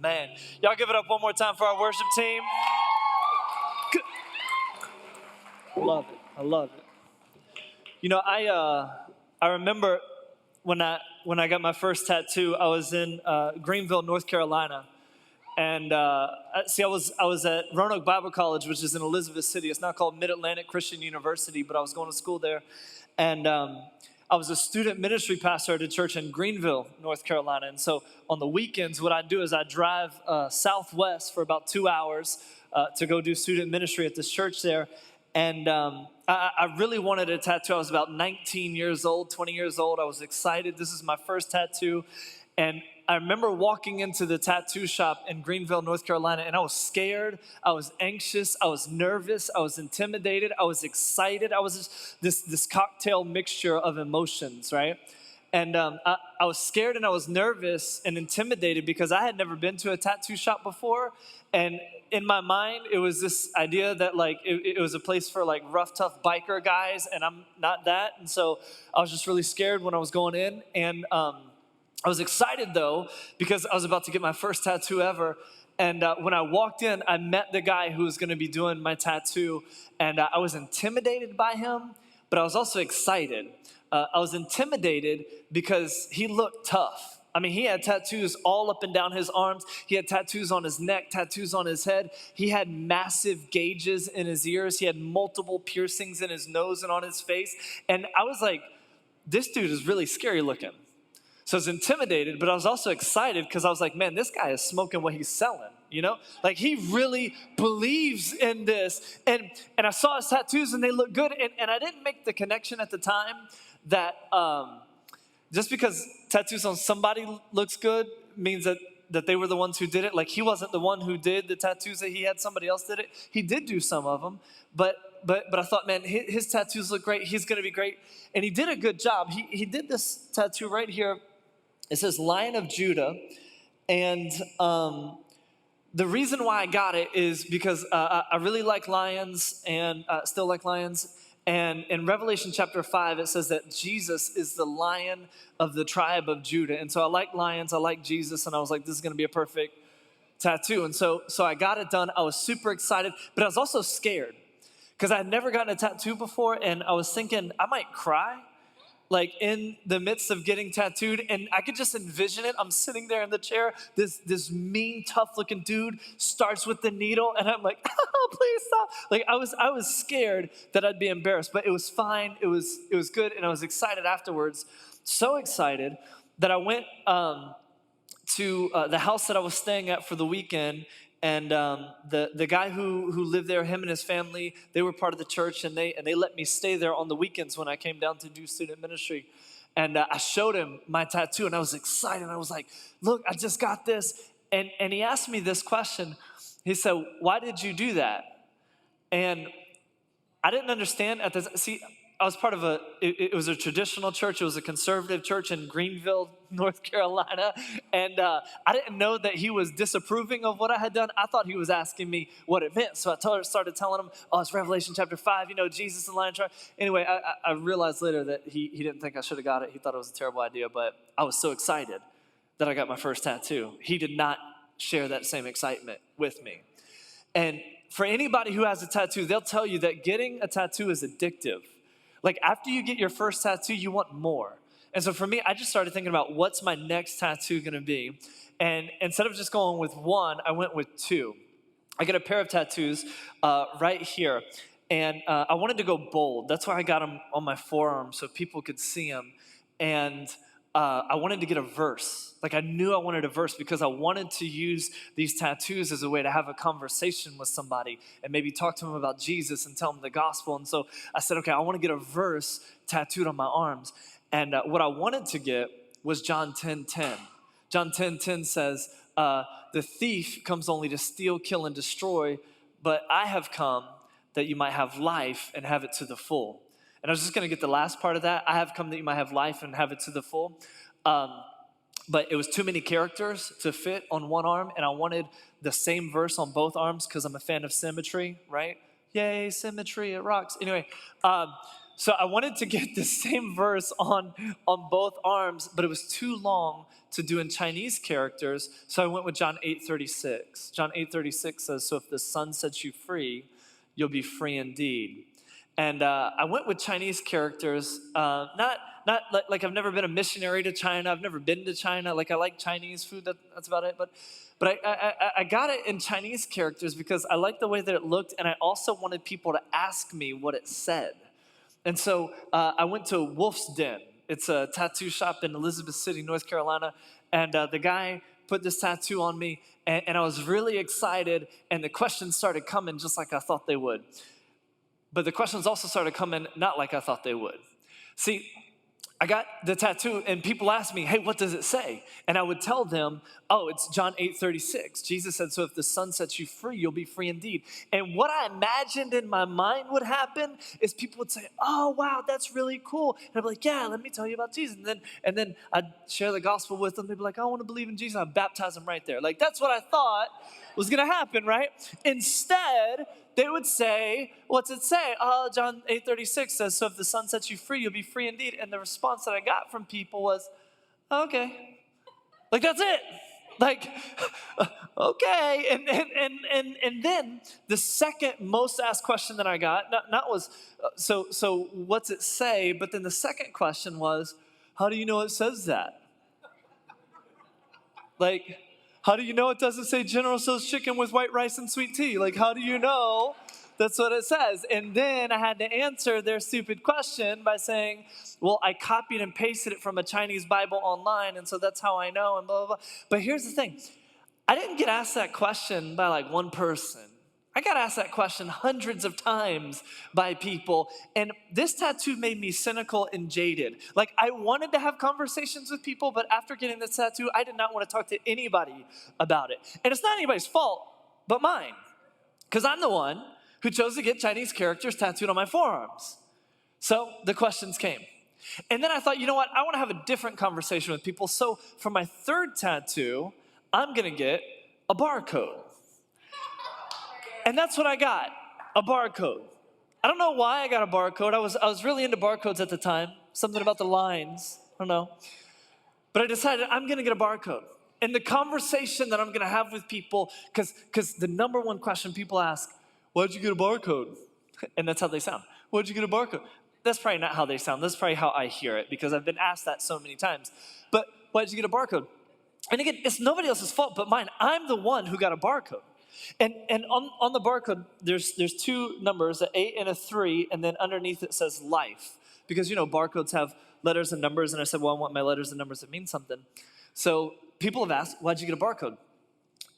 Man, y'all give it up one more time for our worship team. Good. I love it. You know, I remember when I got my first tattoo, I was in Greenville, North Carolina. And I was at Roanoke Bible College, which is in Elizabeth City. It's now called Mid-Atlantic Christian University, but I was going to school there. And I was a student ministry pastor at a church in Greenville, North Carolina. And so on the weekends, what I do is I drive southwest for about 2 hours to go do student ministry at this church there. And I really wanted a tattoo. I was about 19 years old, 20 years old. I was excited. This is my first tattoo. And I remember walking into the tattoo shop in Greenville, North Carolina, and I was scared, I was anxious, I was nervous, I was intimidated, I was excited. I was just this cocktail mixture of emotions, right? And I was scared and I was nervous and intimidated because I had never been to a tattoo shop before. And in my mind, it was this idea that like it was a place for like rough, tough biker guys, and I'm not that. And so I was just really scared when I was going in. And I was excited though, because I was about to get my first tattoo ever. And when I walked in, I met the guy who was going to be doing my tattoo. And I was intimidated by him, but I was also excited. I was intimidated because he looked tough. I mean, he had tattoos all up and down his arms. He had tattoos on his neck, tattoos on his head. He had massive gauges in his ears. He had multiple piercings in his nose and on his face. And I was like, this dude is really scary looking. So I was intimidated, but I was also excited because I was like, man, this guy is smoking what he's selling, you know? Like, he really believes in this. And I saw his tattoos, and they look good. And I didn't make the connection at the time that just because tattoos on somebody looks good means that they were the ones who did it. Like, he wasn't the one who did the tattoos that he had. Somebody else did it. He did do some of them, but I thought, man, his tattoos look great. He's going to be great. And he did a good job. He did this tattoo right here. It says Lion of Judah, and the reason why I got it is because I really like lions and still like lions. And in Revelation chapter 5, it says that Jesus is the Lion of the tribe of Judah. And so I like lions, I like Jesus, and I was like, this is going to be a perfect tattoo. And so I got it done. I was super excited, but I was also scared because I had never gotten a tattoo before, and I was thinking I might cry. Like in the midst of getting tattooed, and I could just envision it. I'm sitting there in the chair. This mean, tough-looking dude starts with the needle, and I'm like, "Oh, please stop!" Like I was scared that I'd be embarrassed, but it was fine. It was good, and I was excited afterwards. So excited that I went to the house that I was staying at for the weekend. And the guy who lived there, him and his family, they were part of the church, and they let me stay there on the weekends when I came down to do student ministry. And I showed him my tattoo, and I was excited. I was like, look, I just got this. And he asked me this question. He said, why did you do that? And I didn't understand at this. See, I was part of it was a traditional church. It was a conservative church in Greenville, North Carolina. And I didn't know that he was disapproving of what I had done. I thought he was asking me what it meant. So I started telling him, oh, it's Revelation chapter 5, you know, Jesus and Lion tribe. Anyway, I realized later that he didn't think I should have got it. He thought it was a terrible idea, but I was so excited that I got my first tattoo. He did not share that same excitement with me. And for anybody who has a tattoo, they'll tell you that getting a tattoo is addictive. Like after you get your first tattoo, you want more. And so for me, I just started thinking about what's my next tattoo gonna be. And instead of just going with one, I went with two. I got a pair of tattoos right here. And I wanted to go bold. That's why I got them on my forearm so people could see them. And I wanted to get a verse. Like I knew I wanted a verse because I wanted to use these tattoos as a way to have a conversation with somebody and maybe talk to them about Jesus and tell them the gospel. And so I said, okay, I want to get a verse tattooed on my arms. And what I wanted to get was John 10:10. John 10:10 says, the thief comes only to steal, kill, and destroy, but I have come that you might have life and have it to the full. And I was just going to get the last part of that. I have come that you might have life and have it to the full. But it was too many characters to fit on one arm, and I wanted the same verse on both arms because I'm a fan of symmetry, right? Yay, symmetry, it rocks. Anyway, So I wanted to get the same verse on both arms, but it was too long to do in Chinese characters. So I went with John 8:36. John 8:36 says, "So if the Son sets you free, you'll be free indeed." And I went with Chinese characters, not like I've never been a missionary to China. I've never been to China. Like I like Chinese food. That's about it. But I got it in Chinese characters because I liked the way that it looked, and I also wanted people to ask me what it said. And so I went to Wolf's Den. It's a tattoo shop in Elizabeth City, North Carolina. And the guy put this tattoo on me, and I was really excited. And the questions started coming just like I thought they would. But the questions also started coming not like I thought they would. See, I got the tattoo, and people asked me, "Hey, what does it say?" And I would tell them, "Oh, it's John 8:36. Jesus said, 'So if the Son sets you free, you'll be free indeed.'" And what I imagined in my mind would happen is people would say, "Oh, wow, that's really cool." And I'd be like, "Yeah, let me tell you about Jesus." And then I'd share the gospel with them. They'd be like, "I want to believe in Jesus." I'd baptize them right there. Like, that's what I thought was going to happen, right? Instead, they would say, "What's it say?" "Oh, John 8:36 says, 'So if the Son sets you free, you'll be free indeed.'" And the response that I got from people was, "Oh, okay." Like, that's it. Like, okay. And then the second most asked question that I got, not was, so what's it say? But then the second question was, "How do you know it says that?" Like, how do you know it doesn't say General Tso's chicken with white rice and sweet tea? Like, how do you know that's what it says? And then I had to answer their stupid question by saying, "Well, I copied and pasted it from a Chinese Bible online, and so that's how I know," and blah, blah, blah. But here's the thing. I didn't get asked that question by like one person. I got asked that question hundreds of times by people, and this tattoo made me cynical and jaded. Like, I wanted to have conversations with people, but after getting this tattoo, I did not want to talk to anybody about it. And it's not anybody's fault but mine, because I'm the one who chose to get Chinese characters tattooed on my forearms. So the questions came. And then I thought, you know what? I want to have a different conversation with people. So for my third tattoo, I'm going to get a barcode. And that's what I got, a barcode. I don't know why I got a barcode. I was really into barcodes at the time. Something about the lines, I don't know. But I decided I'm gonna get a barcode. And the conversation that I'm gonna have with people, because the number one question people ask, "Why'd you get a barcode?" And that's how they sound. "Why'd you get a barcode?" That's probably not how they sound. That's probably how I hear it, because I've been asked that so many times. But why'd you get a barcode? And again, it's nobody else's fault but mine. I'm the one who got a barcode. And on the barcode, there's two numbers, an 8 and a 3, and then underneath it says life. Because, barcodes have letters and numbers, and I said, well, I want my letters and numbers to mean something. So people have asked, "Why'd you get a barcode?"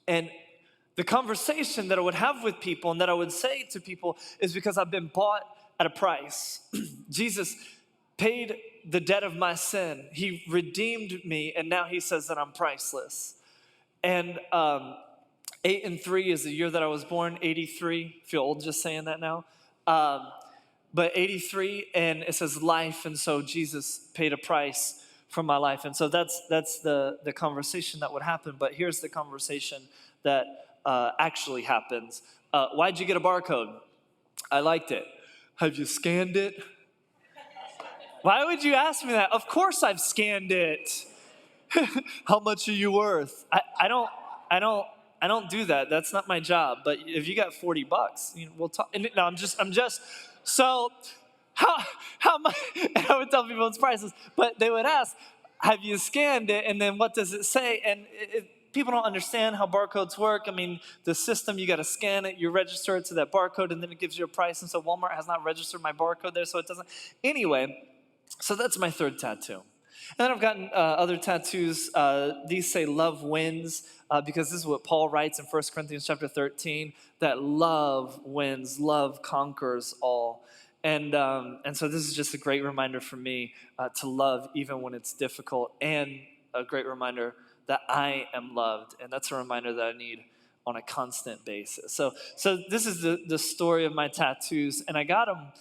And the conversation that I would have with people and that I would say to people is because I've been bought at a price. Jesus paid the debt of my sin. He redeemed me, and now he says that I'm priceless. And 8 and 3 is the year that I was born, 83. I feel old just saying that now. But 83, and it says life, and so Jesus paid a price for my life. And so that's the conversation that would happen. But here's the conversation that actually happens. Why'd you get a barcode? I liked it. Have you scanned it? Why would you ask me that? Of course I've scanned it. How much are you worth? I don't do that. That's not my job. But if you got $40, we'll talk. No, I'm just. So how much? And I would tell people its prices, but they would ask, "Have you scanned it?" And then what does it say? And people don't understand how barcodes work. I mean, the system, you got to scan it, you register it to that barcode, and then it gives you a price. And so Walmart has not registered my barcode there, so it doesn't. Anyway, so that's my third tattoo. And then I've gotten other tattoos. These say "Love wins," because this is what Paul writes in 1 Corinthians chapter 13, that love wins, love conquers all. And so this is just a great reminder for me to love even when it's difficult, and a great reminder that I am loved. And that's a reminder that I need on a constant basis. So this is the story of my tattoos. And I got them,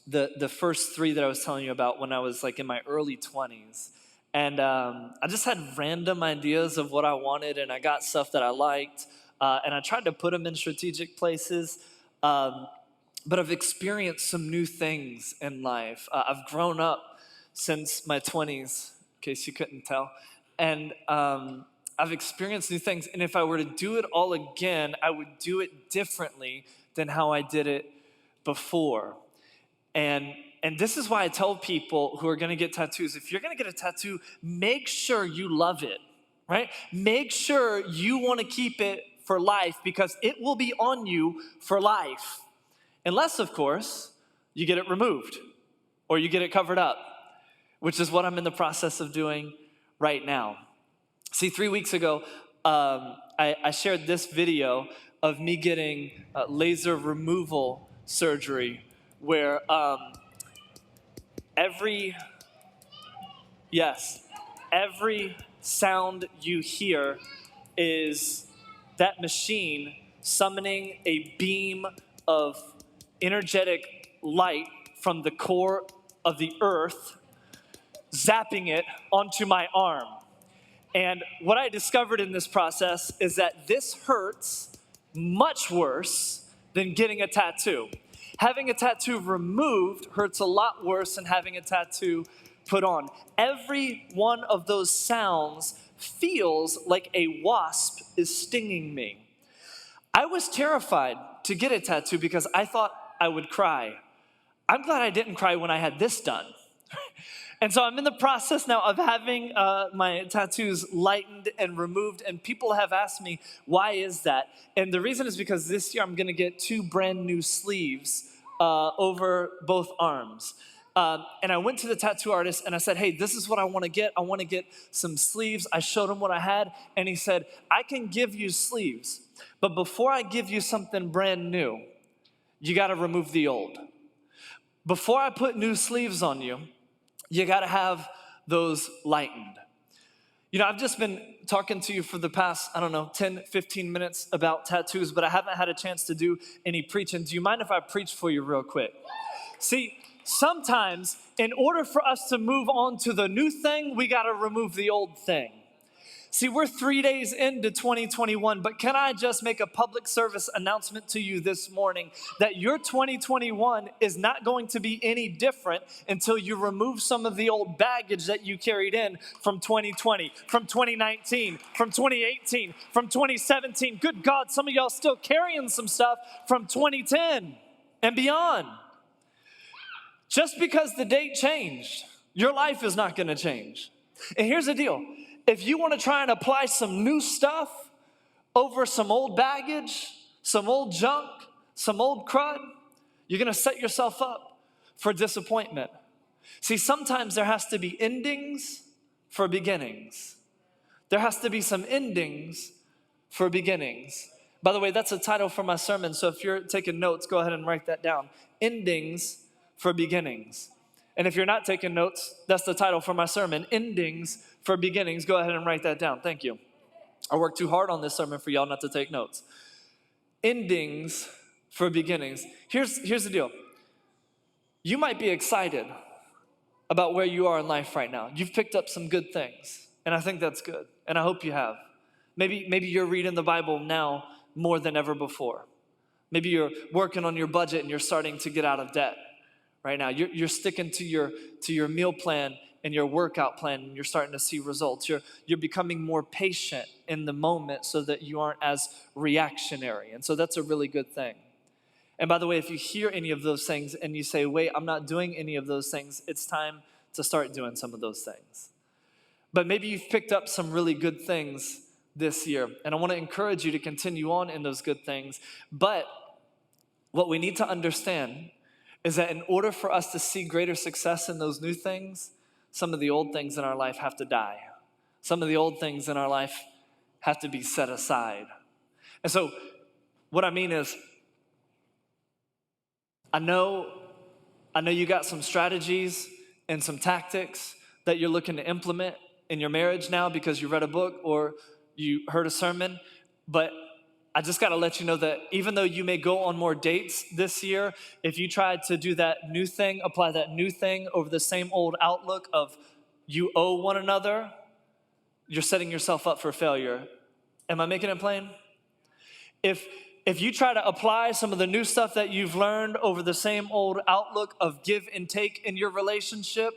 the first 3 that I was telling you about, when I was like in my early 20s. And I just had random ideas of what I wanted, and I got stuff that I liked. And I tried to put them in strategic places. but I've experienced some new things in life. I've grown up since my 20s, in case you couldn't tell. And I've experienced new things. And if I were to do it all again, I would do it differently than how I did it before. And this is why I tell people who are gonna get tattoos, if you're gonna get a tattoo, make sure you love it, right? Make sure you wanna keep it for life because it will be on you for life. Unless, of course, you get it removed or you get it covered up, which is what I'm in the process of doing right now. See, 3 weeks ago, I shared this video of me getting laser removal surgery where every sound you hear is that machine summoning a beam of energetic light from the core of the earth, zapping it onto my arm. And what I discovered in this process is that this hurts much worse than getting a tattoo. Having a tattoo removed hurts a lot worse than having a tattoo put on. Every one of those sounds feels like a wasp is stinging me. I was terrified to get a tattoo because I thought I would cry. I'm glad I didn't cry when I had this done. And so I'm in the process now of having my tattoos lightened and removed, and people have asked me, why is that? And the reason is because this year I'm gonna get 2 brand new sleeves over both arms. And I went to the tattoo artist and I said, hey, this is what I wanna get. I wanna get some sleeves. I showed him what I had, and he said, I can give you sleeves, but before I give you something brand new, you gotta remove the old. Before I put new sleeves on you, you gotta have those lightened. You know, I've just been talking to you for the past, 10, 15 minutes about tattoos, but I haven't had a chance to do any preaching. Do you mind if I preach for you real quick? See, sometimes in order for us to move on to the new thing, we gotta remove the old thing. See, we're 3 days into 2021, but can I just make a public service announcement to you this morning that your 2021 is not going to be any different until you remove some of the old baggage that you carried in from 2020, from 2019, from 2018, from 2017. Good God, some of y'all still carrying some stuff from 2010 and beyond. Just because the date changed, your life is not going to change. And here's the deal. If you want to try and apply some new stuff over some old baggage, some old junk, some old crud, you're going to set yourself up for disappointment. See, sometimes there has to be endings for beginnings. There has to be some endings for beginnings. By the way, that's a title for my sermon, so if you're taking notes, go ahead and write that down. Endings for beginnings. And if you're not taking notes, that's the title for my sermon, Endings for Beginnings. Go ahead and write that down. Thank you. I worked too hard on this sermon for y'all not to take notes. Endings for beginnings. Here's the deal. You might be excited about where you are in life right now. You've picked up some good things, and I think that's good, and I hope you have. Maybe you're reading the Bible now more than ever before. Maybe you're working on your budget and you're starting to get out of debt. Right now, you're sticking to your meal plan and your workout plan, and you're starting to see results. You're becoming more patient in the moment so that you aren't as reactionary, and so that's a really good thing. And by the way, if you hear any of those things and you say, wait, I'm not doing any of those things, it's time to start doing some of those things. But maybe you've picked up some really good things this year, and I want to encourage you to continue on in those good things. But what we need to understand is that in order for us to see greater success in those new things, some of the old things in our life have to die. Some of the old things in our life have to be set aside. And so what I mean is, I know you got some strategies and some tactics that you're looking to implement in your marriage now because you read a book or you heard a sermon, but I just got to let you know that even though you may go on more dates this year, if you tried to do that new thing, apply that new thing over the same old outlook of you owe one another, you're setting yourself up for failure. Am I making it plain? If If you try to apply some of the new stuff that you've learned over the same old outlook of give and take in your relationship,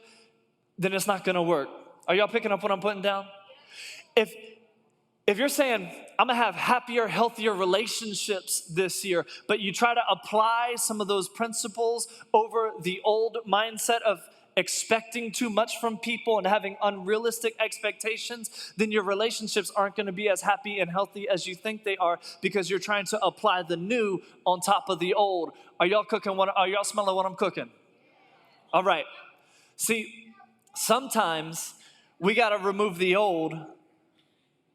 then it's not gonna work. Are y'all picking up what I'm putting down? If you're saying, I'm gonna have happier, healthier relationships this year, but you try to apply some of those principles over the old mindset of expecting too much from people and having unrealistic expectations, then your relationships aren't gonna be as happy and healthy as you think they are because you're trying to apply the new on top of the old. Are y'all smelling what I'm cooking? All right. See, sometimes we gotta remove the old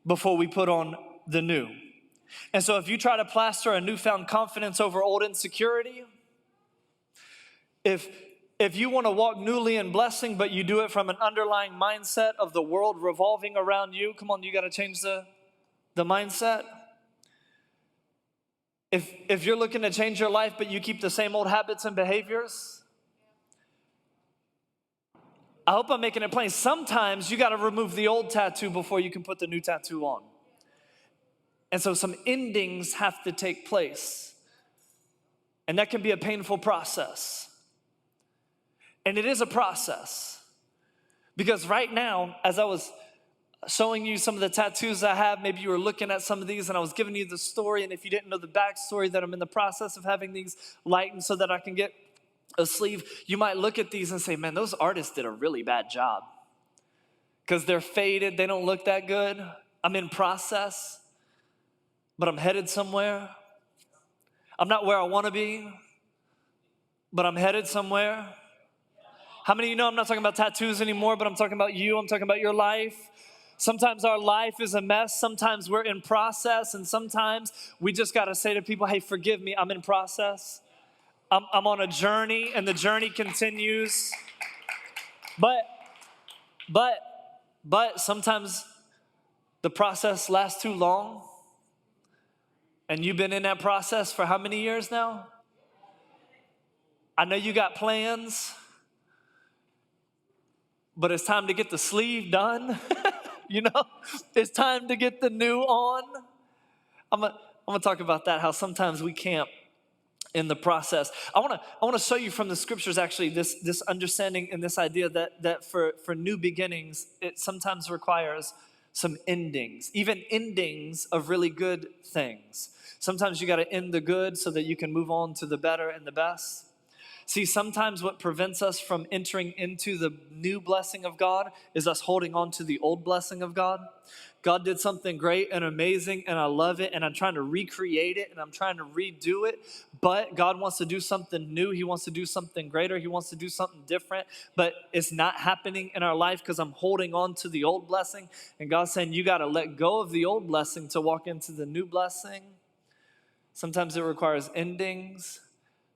before we put on the new. And so if you try to plaster a newfound confidence over old insecurity, if you want to walk newly in blessing, but you do it from an underlying mindset of the world revolving around you, come on, you got to change the mindset. If you're looking to change your life, but you keep the same old habits and behaviors, I hope I'm making it plain. Sometimes you got to remove the old tattoo before you can put the new tattoo on. And so some endings have to take place. And that can be a painful process. And it is a process. Because right now, as I was showing you some of the tattoos I have, maybe you were looking at some of these and I was giving you the story. And if you didn't know the backstory, that I'm in the process of having these lightened so that I can get a sleeve, you might look at these and say, man, those artists did a really bad job because they're faded, they don't look that good. I'm in process, but I'm headed somewhere. I'm not where I want to be, but I'm headed somewhere. How many of you know I'm not talking about tattoos anymore, but I'm talking about you, I'm talking about your life. Sometimes our life is a mess, sometimes we're in process, and sometimes we just got to say to people, hey, forgive me, I'm in process. I'm on a journey, and the journey continues. But sometimes the process lasts too long. And you've been in that process for how many years now? I know you got plans, but it's time to get the sleeve done. It's time to get the new on. I'm gonna talk about that, how sometimes we can't in the process. I want to show you from the scriptures actually this understanding and this idea that for new beginnings, it sometimes requires some endings, even endings of really good things. Sometimes you got to end the good so that you can move on to the better and the best. See, sometimes what prevents us from entering into the new blessing of God is us holding on to the old blessing of God. God did something great and amazing, and I love it, and I'm trying to recreate it, and I'm trying to redo it, but God wants to do something new. He wants to do something greater. He wants to do something different, but it's not happening in our life because I'm holding on to the old blessing, and God's saying you got to let go of the old blessing to walk into the new blessing. Sometimes it requires endings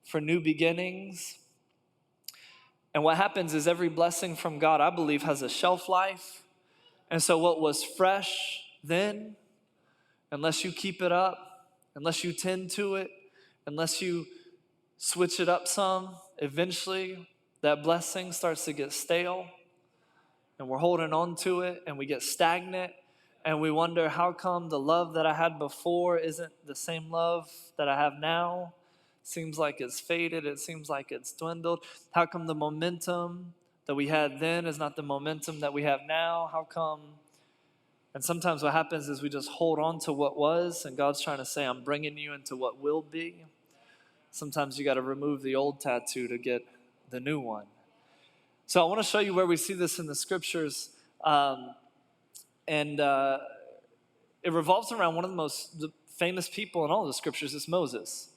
for new beginnings. And what happens is every blessing from God, I believe, has a shelf life. And so what was fresh then, unless you keep it up, unless you tend to it, unless you switch it up some, eventually that blessing starts to get stale. And we're holding on to it and we get stagnant. And we wonder, how come the love that I had before isn't the same love that I have now? Seems like it's faded. It seems like it's dwindled. How come the momentum that we had then is not the momentum that we have now? How come? And sometimes what happens is we just hold on to what was, and God's trying to say, I'm bringing you into what will be. Sometimes you got to remove the old tattoo to get the new one. So I want to show you where we see this in the scriptures. And it revolves around one of the famous people in all of the scriptures is Moses.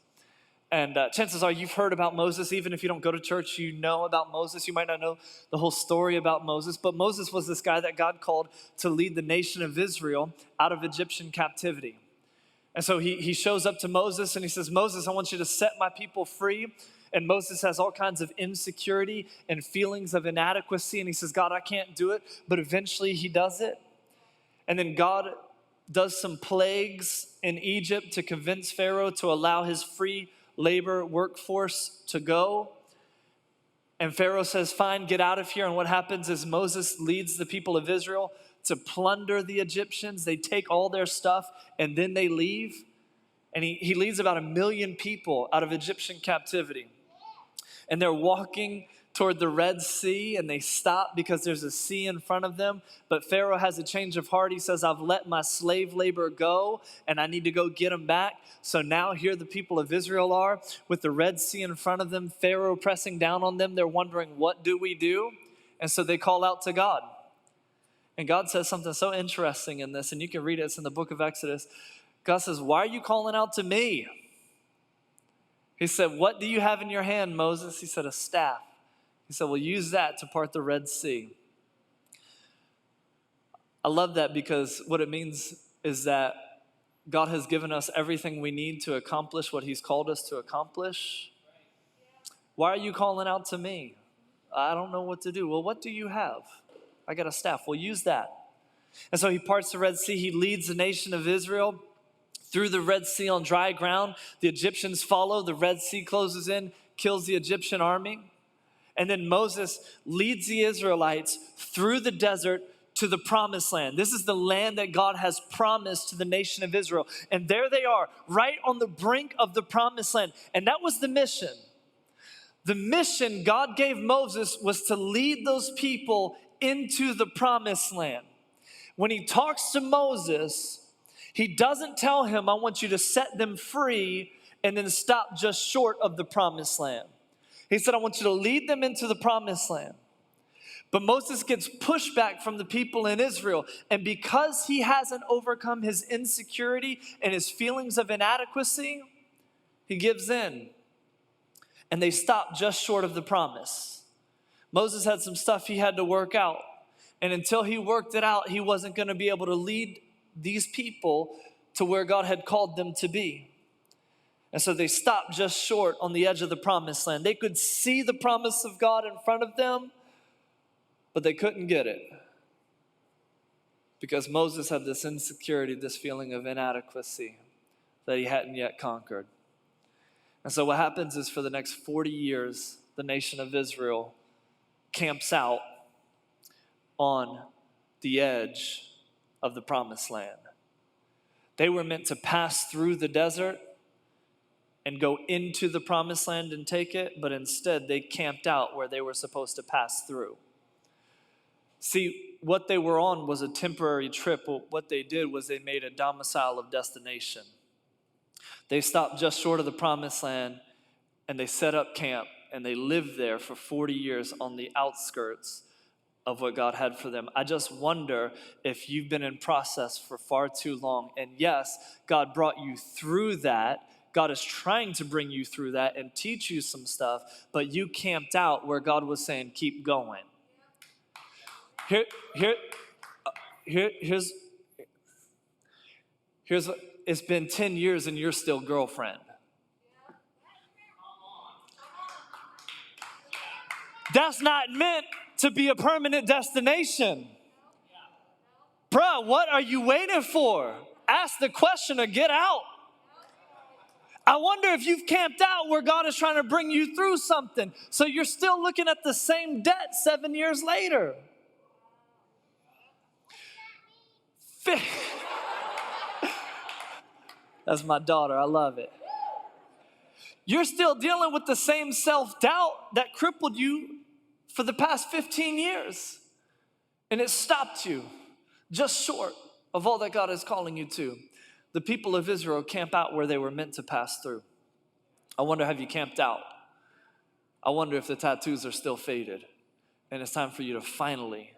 And chances are you've heard about Moses. Even if you don't go to church, you know about Moses. You might not know the whole story about Moses. But Moses was this guy that God called to lead the nation of Israel out of Egyptian captivity. And so he shows up to Moses and he says, Moses, I want you to set my people free. And Moses has all kinds of insecurity and feelings of inadequacy. And he says, God, I can't do it. But eventually he does it. And then God does some plagues in Egypt to convince Pharaoh to allow his free labor workforce to go. And Pharaoh says, fine, get out of here. And what happens is Moses leads the people of Israel to plunder the Egyptians. They take all their stuff and then they leave. And he leads about 1 million people out of Egyptian captivity. And they're walking toward the Red Sea, and they stop because there's a sea in front of them. But Pharaoh has a change of heart. He says, I've let my slave labor go, and I need to go get them back. So now here the people of Israel are with the Red Sea in front of them, Pharaoh pressing down on them. They're wondering, what do we do? And so they call out to God. And God says something so interesting in this, and you can read it. It's in the book of Exodus. God says, why are you calling out to me? He said, what do you have in your hand, Moses? He said, a staff. He said, well, use that to part the Red Sea. I love that because what it means is that God has given us everything we need to accomplish what he's called us to accomplish. Why are you calling out to me? I don't know what to do. Well, what do you have? I got a staff. Well, use that. And so he parts the Red Sea. He leads the nation of Israel through the Red Sea on dry ground. The Egyptians follow. The Red Sea closes in, kills the Egyptian army. And then Moses leads the Israelites through the desert to the promised land. This is the land that God has promised to the nation of Israel. And there they are, right on the brink of the promised land. And that was the mission. The mission God gave Moses was to lead those people into the promised land. When he talks to Moses, he doesn't tell him, I want you to set them free and then stop just short of the promised land. He said, I want you to lead them into the promised land. But Moses gets pushback from the people in Israel. And because he hasn't overcome his insecurity and his feelings of inadequacy, he gives in. And they stop just short of the promise. Moses had some stuff he had to work out. And until he worked it out, he wasn't going to be able to lead these people to where God had called them to be. And so they stopped just short on the edge of the promised land. They could see the promise of God in front of them, but they couldn't get it. Because Moses had this insecurity, this feeling of inadequacy that he hadn't yet conquered. And so what happens is for the next 40 years, the nation of Israel camps out on the edge of the promised land. They were meant to pass through the desert and go into the promised land and take it, but instead they camped out where they were supposed to pass through. See, what they were on was a temporary trip. What they did was they made a domicile of destination. They stopped just short of the promised land and they set up camp and they lived there for 40 years on the outskirts of what God had for them. I just wonder if you've been in process for far too long. And yes, God brought you through that. God is trying to bring you through that and teach you some stuff, but you camped out where God was saying, keep going. Here's what, it's been 10 years and you're still girlfriend. That's not meant to be a permanent destination. Bruh, what are you waiting for? Ask the question or get out. I wonder if you've camped out where God is trying to bring you through something, so you're still looking at the same debt 7 years later. That's my daughter. I love it. You're still dealing with the same self-doubt that crippled you for the past 15 years. And it stopped you just short of all that God is calling you to. The people of Israel camp out where they were meant to pass through. I wonder, have you camped out? I wonder if the tattoos are still faded. And it's time for you to finally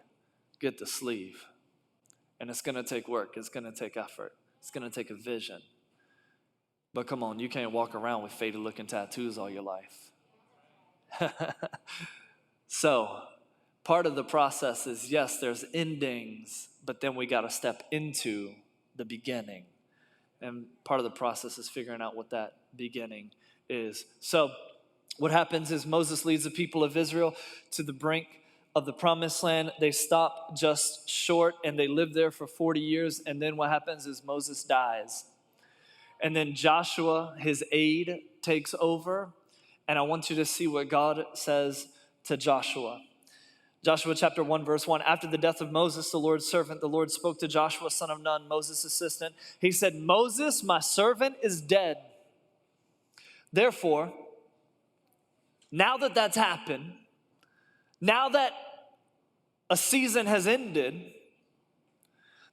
get the sleeve. And it's going to take work. It's going to take effort. It's going to take a vision. But come on, you can't walk around with faded looking tattoos all your life. So, part of the process is, yes, there's endings, but then we got to step into the beginning. And part of the process is figuring out what that beginning is. So, what happens is Moses leads the people of Israel to the brink of the promised land. They stop just short and they live there for 40 years. And then what happens is Moses dies. And then Joshua, his aide, takes over. And I want you to see what God says to Joshua. Joshua chapter 1, verse 1. After the death of Moses, the Lord's servant, the Lord spoke to Joshua, son of Nun, Moses' assistant. He said, Moses, my servant, is dead. Therefore, now that that's happened, now that a season has ended,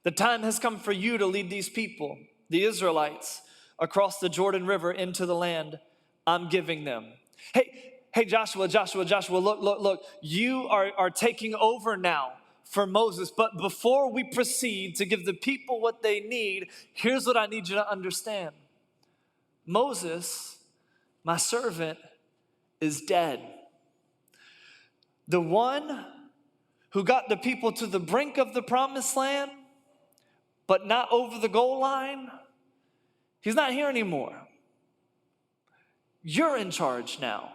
the time has come for you to lead these people, the Israelites, across the Jordan River into the land I'm giving them. Hey, Joshua, look. You are taking over now for Moses. But before we proceed to give the people what they need, here's what I need you to understand. Moses, my servant, is dead. The one who got the people to the brink of the promised land, but not over the goal line, he's not here anymore. You're in charge now.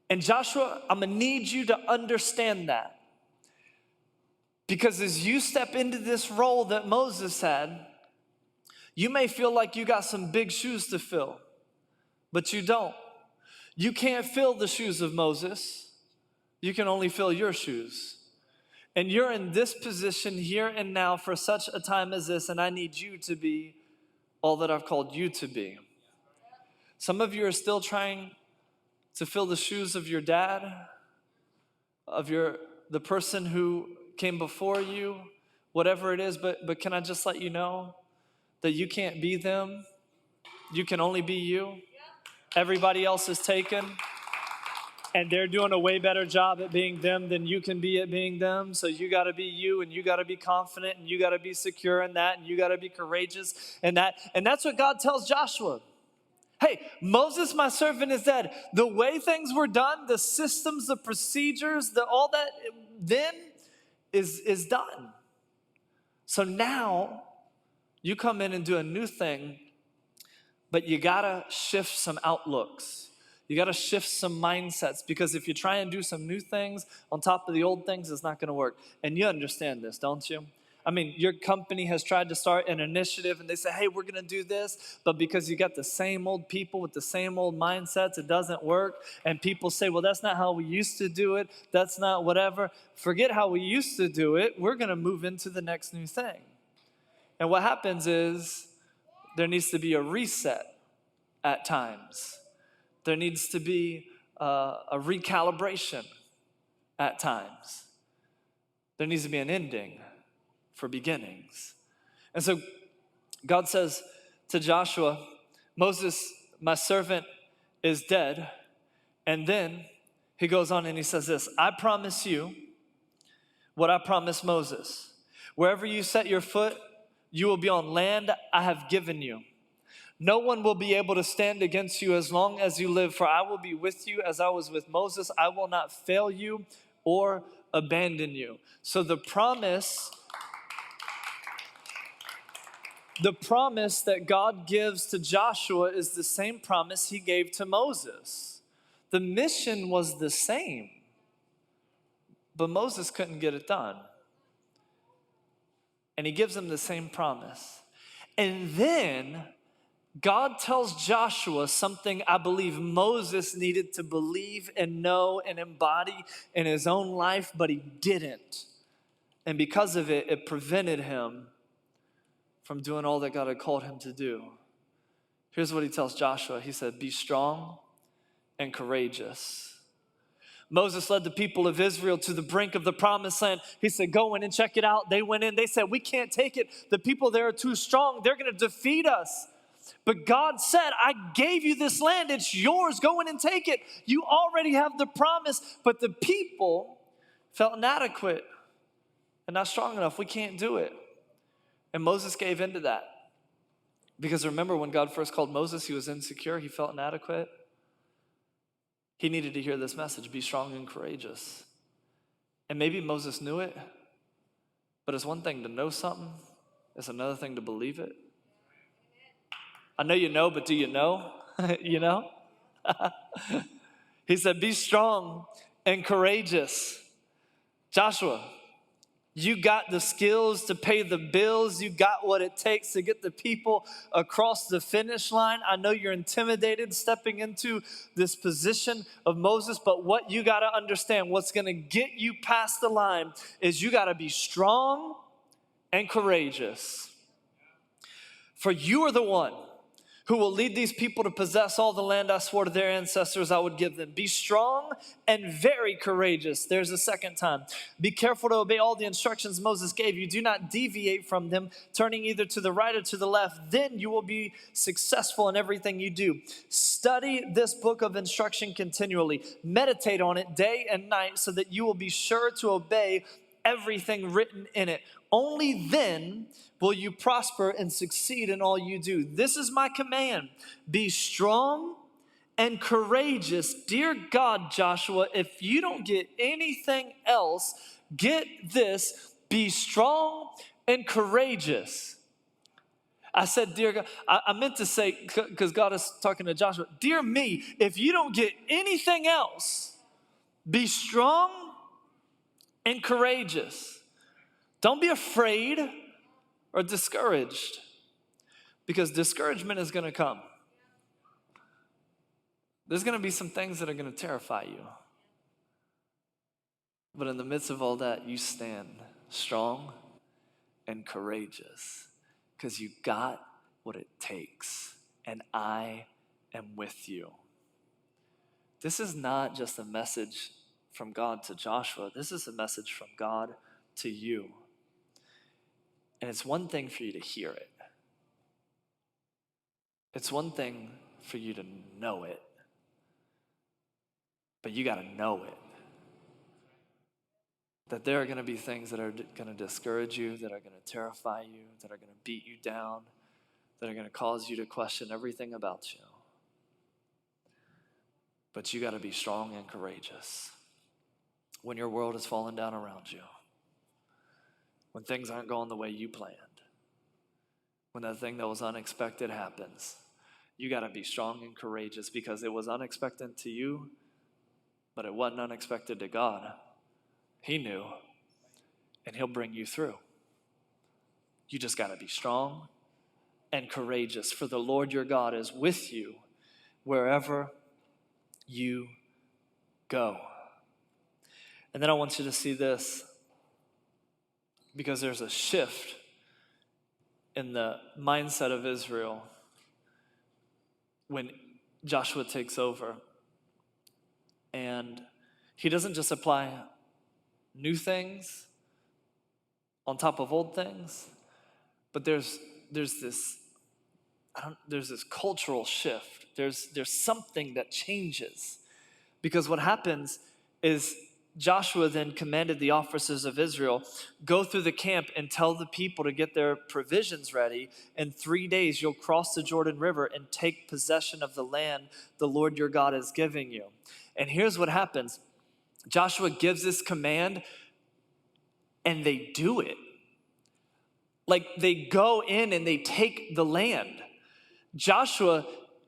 And Joshua, I'm going to need you to understand that. Because as you step into this role that Moses had, you may feel like you got some big shoes to fill, but you don't. You can't fill the shoes of Moses. You can only fill your shoes. And you're in this position here and now for such a time as this, and I need you to be all that I've called you to be. Some of you are still trying to fill the shoes of your dad, of the person who came before you, whatever it is, but can I just let you know that you can't be them? You can only be you. Everybody else is taken, and they're doing a way better job at being them than you can be at being them. So you got to be you, and you got to be confident, and you got to be secure in that, and you got to be courageous in that. And that's what God tells Joshua. Hey, Moses, my servant, is dead. The way things were done, the systems, the procedures, all that then is done. So now you come in and do a new thing, but you gotta shift some outlooks. You gotta shift some mindsets, because if you try and do some new things on top of the old things, it's not gonna work. And you understand this, don't you? I mean, your company has tried to start an initiative and they say, hey, we're going to do this. But because you got the same old people with the same old mindsets, it doesn't work. And people say, well, that's not how we used to do it. That's not whatever. Forget how we used to do it. We're going to move into the next new thing. And what happens is there needs to be a reset at times. There needs to be a recalibration at times. There needs to be an ending for beginnings. And so God says to Joshua, Moses, my servant, is dead. And then he goes on and he says this, I promise you what I promised Moses. Wherever you set your foot, you will be on land I have given you. No one will be able to stand against you as long as you live, for I will be with you as I was with Moses. I will not fail you or abandon you. So the promise that God gives to Joshua is the same promise he gave to Moses. The mission was the same, but Moses couldn't get it done. And he gives him the same promise. And then God tells Joshua something I believe Moses needed to believe and know and embody in his own life, but he didn't. And because of it, it prevented him from doing all that God had called him to do. Here's what he tells Joshua. He said, be strong and courageous. Moses led the people of Israel to the brink of the promised land. He said, go in and check it out. They went in. They said, we can't take it. The people there are too strong. They're going to defeat us. But God said, I gave you this land. It's yours. Go in and take it. You already have the promise. But the people felt inadequate and not strong enough. We can't do it. And Moses gave into that. Because remember, when God first called Moses, he was insecure. He felt inadequate. He needed to hear this message, be strong and courageous. And maybe Moses knew it, but it's one thing to know something. It's another thing to believe it. I know you know, but do you know? You know? He said, be strong and courageous. Joshua, You got the skills to pay the bills. You got what it takes to get the people across the finish line. I know you're intimidated stepping into this position of Moses, but what you got to understand, what's going to get you past the line is you got to be strong and courageous. For you are the one who will lead these people to possess all the land I swore to their ancestors I would give them. Be strong and very courageous. There's a second time. Be careful to obey all the instructions Moses gave you. Do not deviate from them, turning either to the right or to the left. Then you will be successful in everything you do. Study this book of instruction continually. Meditate on it day and night so that you will be sure to obey everything written in it. Only then will you prosper and succeed in all you do. This is my command. Be strong and courageous. Dear God, Joshua, if you don't get anything else, get this. Be strong and courageous. I said, dear God, I meant to say, because God is talking to Joshua, dear me, if you don't get anything else, be strong and courageous. Don't be afraid or discouraged, because discouragement is going to come. There's going to be some things that are going to terrify you. But in the midst of all that, you stand strong and courageous, because you got what it takes, and I am with you. This is not just a message from God to Joshua. This is a message from God to you. And it's one thing for you to hear it. It's one thing for you to know it. But you got to know it. That there are going to be things that are going to discourage you, that are going to terrify you, that are going to beat you down, that are going to cause you to question everything about you. But you got to be strong and courageous when your world is falling down around you. When things aren't going the way you planned, when that thing that was unexpected happens, you got to be strong and courageous, because it was unexpected to you, but it wasn't unexpected to God. He knew, and he'll bring you through. You just got to be strong and courageous, for the Lord your God is with you wherever you go. And then I want you to see this, because there's a shift in the mindset of Israel when Joshua takes over. And he doesn't just apply new things on top of old things, but there's this cultural shift. There's something that changes. Because what happens is Joshua then commanded the officers of Israel, go through the camp and tell the people to get their provisions ready. In 3 days, you'll cross the Jordan River and take possession of the land the Lord your God is giving you. And here's what happens. Joshua gives this command, and they do it. Like, they go in and they take the land. Joshua,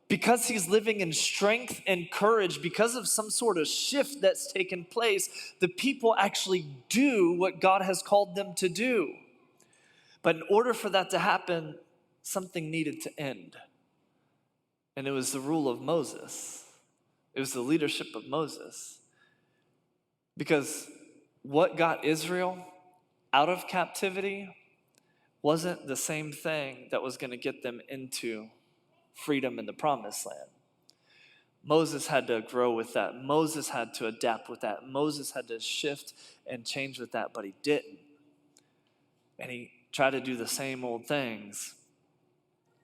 because he's living in strength and courage, because of some sort of shift that's taken place, the people actually do what God has called them to do. But in order for that to happen, something needed to end. And it was the rule of Moses. It was the leadership of Moses. Because what got Israel out of captivity wasn't the same thing that was going to get them into freedom in the promised land. Moses had to grow with that. Moses had to adapt with that. Moses had to shift and change with that, but he didn't. And he tried to do the same old things,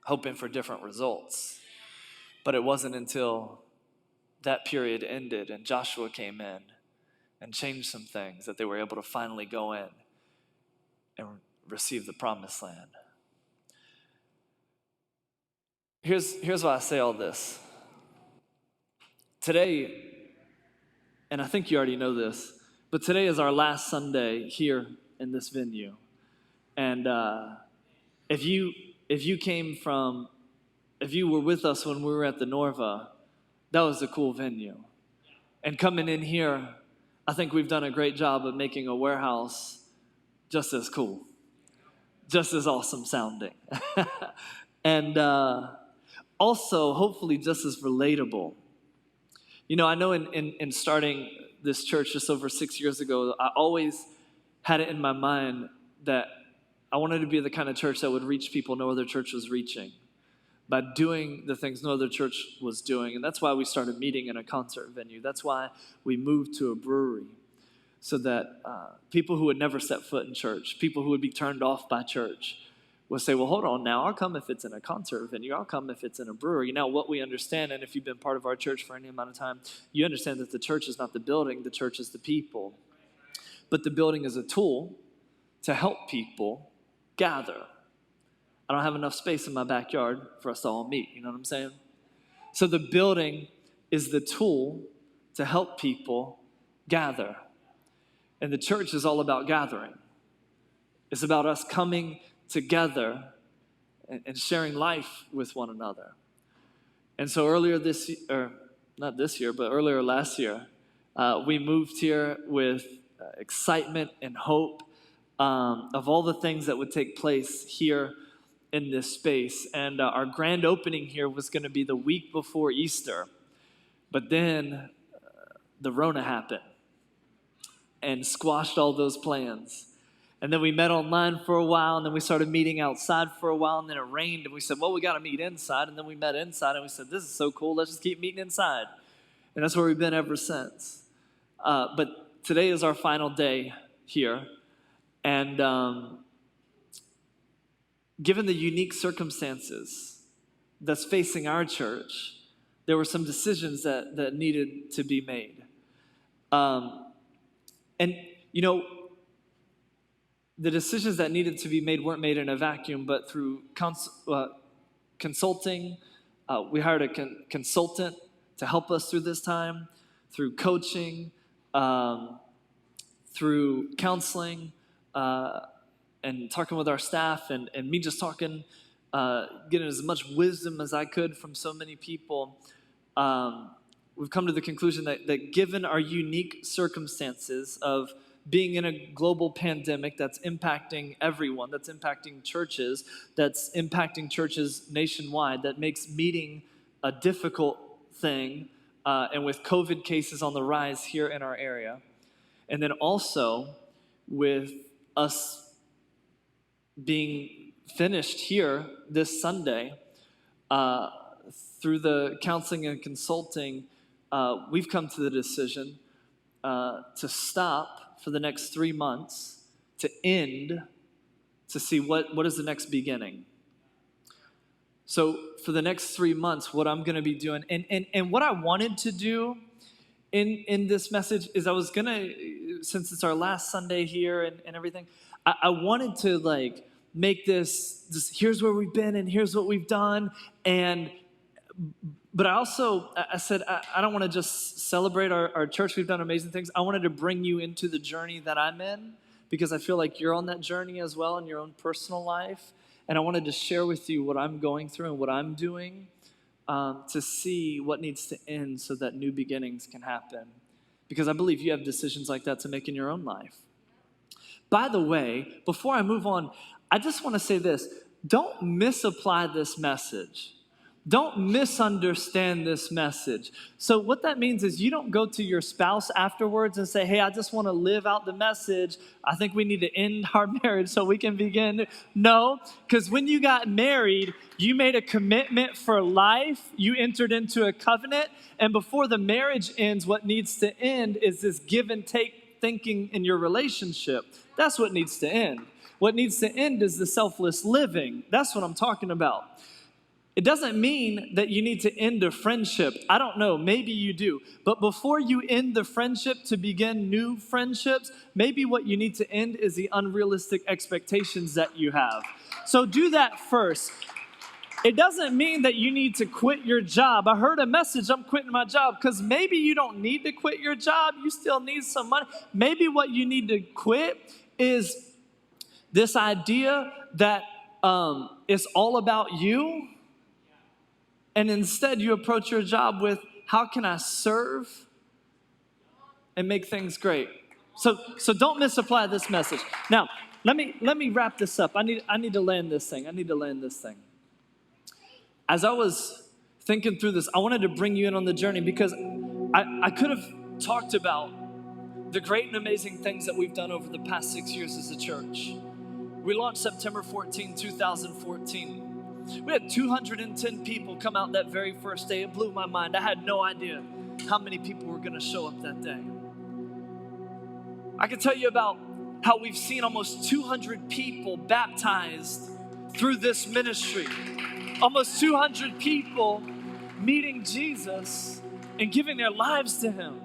hoping for different results. But it wasn't until that period ended and Joshua came in and changed some things that they were able to finally go in and receive the promised land. Here's why I say all this. Today, and I think you already know this, but today is our last Sunday here in this venue. And if you were with us when we were at the Norva, that was a cool venue. And coming in here, I think we've done a great job of making a warehouse just as cool, just as awesome sounding. And also, hopefully, just as relatable. You know, I know in starting this church just over 6 years ago, I always had it in my mind that I wanted to be the kind of church that would reach people no other church was reaching by doing the things no other church was doing. And that's why we started meeting in a concert venue. That's why we moved to a brewery, so that people who would never step foot in church, people who would be turned off by church, would say, well, hold on now, I'll come if it's in a concert venue, I'll come if it's in a brewery. Now, what we understand, and if you've been part of our church for any amount of time, you understand that the church is not the building, the church is the people. But the building is a tool to help people gather. I don't have enough space in my backyard for us to all meet, you know what I'm saying? So the building is the tool to help people gather. And the church is all about gathering. It's about us coming together and sharing life with one another. And so earlier last year, we moved here with excitement and hope of all the things that would take place here in this space. And our grand opening here was going to be the week before Easter. But then the Rona happened and squashed all those plans. And then we met online for a while, and then we started meeting outside for a while, and then it rained, and we said, well, we got to meet inside. And then we met inside, and we said, this is so cool, let's just keep meeting inside. And that's where we've been ever since. But today is our final day here. And given the unique circumstances that's facing our church, there were some decisions that needed to be made. And, you know, the decisions that needed to be made weren't made in a vacuum, but through consulting. We hired a consultant to help us through this time, through coaching, through counseling, and talking with our staff, and me just talking, getting as much wisdom as I could from so many people. We've come to the conclusion that given our unique circumstances of being in a global pandemic that's impacting everyone, that's impacting churches nationwide, that makes meeting a difficult thing, and with COVID cases on the rise here in our area, and then also with us being finished here this Sunday, through the counseling and consulting, we've come to the decision to stop for the next 3 months, to end, to see what is the next beginning. So for the next 3 months, what I'm going to be doing, and what I wanted to do in this message is I was going to, since it's our last Sunday here and everything, I wanted to like make this, here's where we've been and here's what we've done, but I said, I don't want to just celebrate our church. We've done amazing things. I wanted to bring you into the journey that I'm in, because I feel like you're on that journey as well in your own personal life. And I wanted to share with you what I'm going through and what I'm doing to see what needs to end so that new beginnings can happen. Because I believe you have decisions like that to make in your own life. By the way, before I move on, I just want to say this. Don't misapply this message. Don't misunderstand this message. So what that means is you don't go to your spouse afterwards and say, hey, I just want to live out the message. I think we need to end our marriage so we can begin. No, because when you got married, you made a commitment for life. You entered into a covenant. And before the marriage ends, what needs to end is this give and take thinking in your relationship. That's what needs to end. What needs to end is the selfless living. That's what I'm talking about. It doesn't mean that you need to end a friendship. I don't know, maybe you do. But before you end the friendship to begin new friendships, maybe what you need to end is the unrealistic expectations that you have. So do that first. It doesn't mean that you need to quit your job. I heard a message, I'm quitting my job, because maybe you don't need to quit your job. You still need some money. Maybe what you need to quit is this idea that it's all about you. And instead, you approach your job with, how can I serve and make things great? So don't misapply this message. Now, let me wrap this up. I need to land this thing. As I was thinking through this, I wanted to bring you in on the journey because I could have talked about the great and amazing things that we've done over the past 6 years as a church. We launched September 14, 2014. We had 210 people come out that very first day. It blew my mind. I had no idea how many people were going to show up that day. I can tell you about how we've seen almost 200 people baptized through this ministry. Almost 200 people meeting Jesus and giving their lives to Him.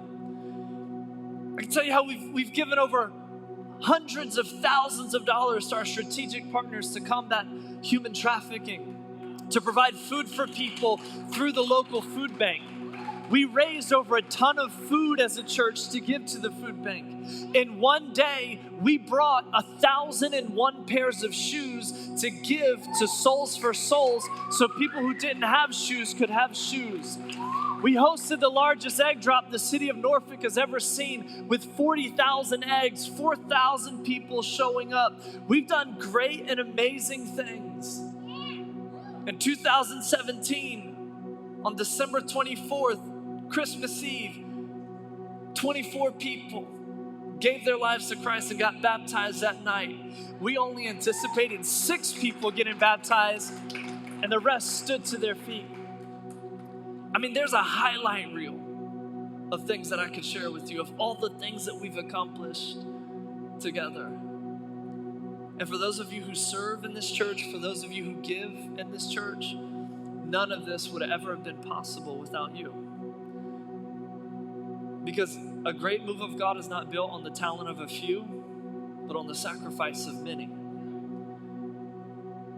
I can tell you how we've given over hundreds of thousands of dollars to our strategic partners to combat human trafficking, to provide food for people through the local food bank. We raised over a ton of food as a church to give to the food bank. In one day, we brought 1,001 pairs of shoes to give to Souls for Souls so people who didn't have shoes could have shoes. We hosted the largest egg drop the city of Norfolk has ever seen with 40,000 eggs, 4,000 people showing up. We've done great and amazing things. In 2017, on December 24th, Christmas Eve, 24 people gave their lives to Christ and got baptized that night. We only anticipated 6 people getting baptized, and the rest stood to their feet. I mean, there's a highlight reel of things that I could share with you, of all the things that we've accomplished together. And for those of you who serve in this church, for those of you who give in this church, none of this would ever have been possible without you. Because a great move of God is not built on the talent of a few, but on the sacrifice of many.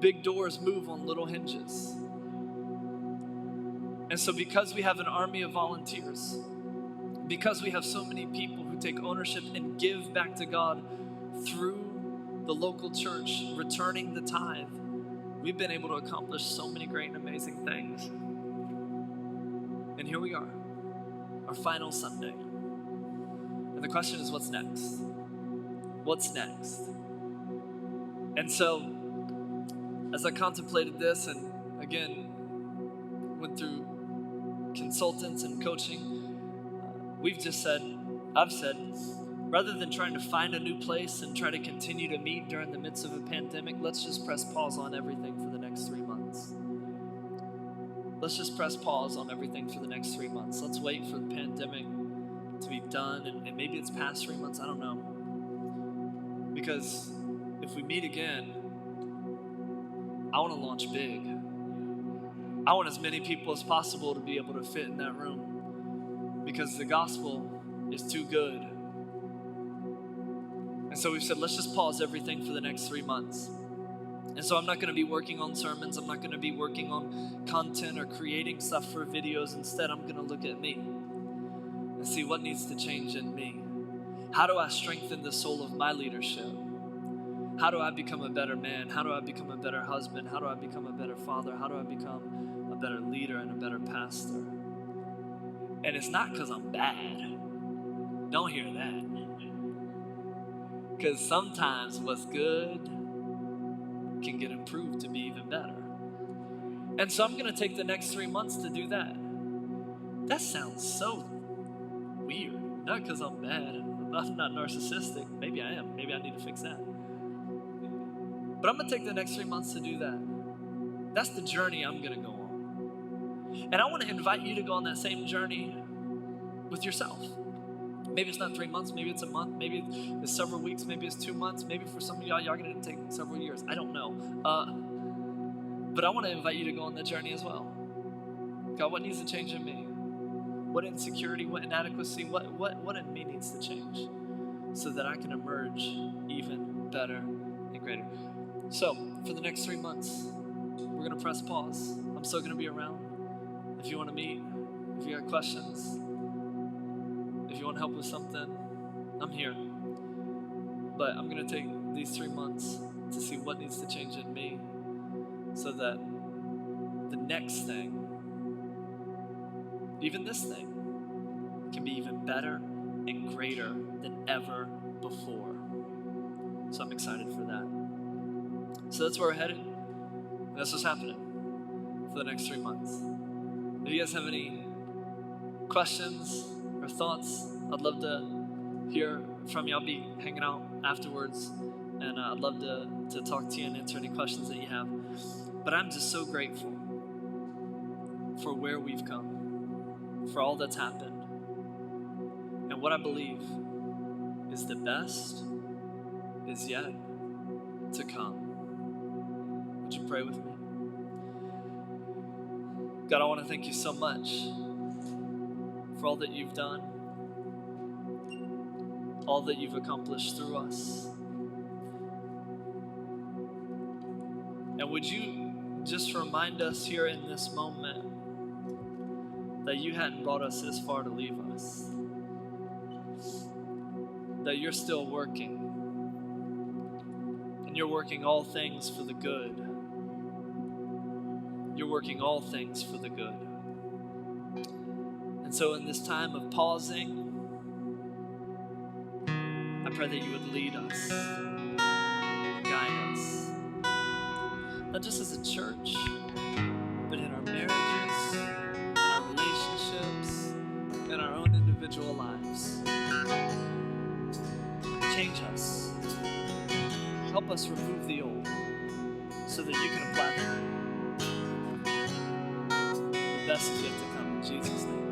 Big doors move on little hinges. And so because we have an army of volunteers, because we have so many people who take ownership and give back to God through the local church, returning the tithe, we've been able to accomplish so many great and amazing things. And here we are, our final Sunday. And the question is, what's next? What's next? And so, as I contemplated this and again, went through consultants and coaching, I've said, rather than trying to find a new place and try to continue to meet during the midst of a pandemic, let's just press pause on everything for the next 3 months. Let's just press pause on everything for the next 3 months. Let's wait for the pandemic to be done, and maybe it's past 3 months, I don't know. Because if we meet again, I want to launch big. I want as many people as possible to be able to fit in that room, because the gospel is too good. And so we've said, let's just pause everything for the next 3 months. And so I'm not going to be working on sermons. I'm not going to be working on content or creating stuff for videos. Instead, I'm going to look at me and see what needs to change in me. How do I strengthen the soul of my leadership? How do I become a better man? How do I become a better husband? How do I become a better father? How do I become a better leader and a better pastor? And it's not because I'm bad. Don't hear that. Because sometimes what's good can get improved to be even better. And so I'm going to take the next 3 months to do that. That sounds so weird. Not because I'm bad. I'm not narcissistic. Maybe I am. Maybe I need to fix that. But I'm going to take the next 3 months to do that. That's the journey I'm going to go on. And I want to invite you to go on that same journey with yourself. Maybe it's not 3 months, maybe it's a month, maybe it's several weeks, maybe it's 2 months, maybe for some of y'all going to take several years. I don't know. But I want to invite you to go on that journey as well. God, what needs to change in me? What insecurity, what inadequacy, what in me needs to change so that I can emerge even better and greater? So, for the next 3 months, we're going to press pause. I'm still going to be around. If you want to meet, if you got questions, if you want help with something, I'm here. But I'm going to take these 3 months to see what needs to change in me so that the next thing, even this thing, can be even better and greater than ever before. So I'm excited for that. So that's where we're headed. And that's what's happening for the next 3 months. If you guys have any questions or thoughts, I'd love to hear from you. I'll be hanging out afterwards, and I'd love to talk to you and answer any questions that you have. But I'm just so grateful for where we've come, for all that's happened, and what I believe is the best is yet to come. Would you pray with me? God, I want to thank you so much for all that you've done, all that you've accomplished through us. And would you just remind us here in this moment that you hadn't brought us this far to leave us, that you're still working, and you're working all things for the good. You're working all things for the good. And so in this time of pausing, I pray that you would lead us, guide us, not just as a church, but in our marriages, in our relationships, in our own individual lives. Change us. Help us remove the old so that you can apply the new. The best is yet to come in Jesus' name.